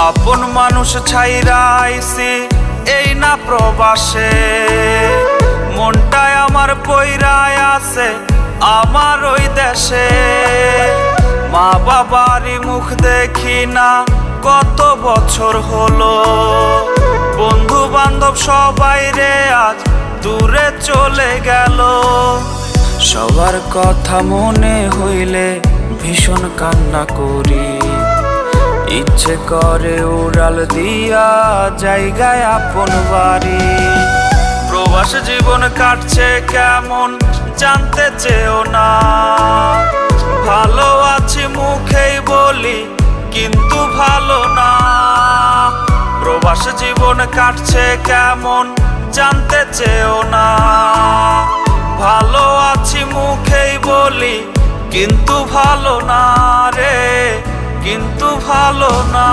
আপন মানুষ ছাইরা আইছি এই না প্রবাসে, মনটায় আমার পইরায় আছে আমার ওই দেশে। মা বাবারই মুখ দেখি না কত বছর হলো, বন্ধু বান্ধব সবাই রে আজ দূরে চলে গেল। সবার কথা মনে হইলে ভীষণ কান্না করি, ইচ্ছে করে উড়াল দিয়া জায়গায় আপন বাড়ি। প্রবাস জীবন কাটছে কেমন জানতে চেও না, ভালো আছি মুখেই বলি কিন্তু ভালো না। প্রবাস জীবন কাটছে কেমন জানতে চেও না, ভালো আছি মুখেই বলি কিন্তু ভালো না রে, কিন্তু ভালো না।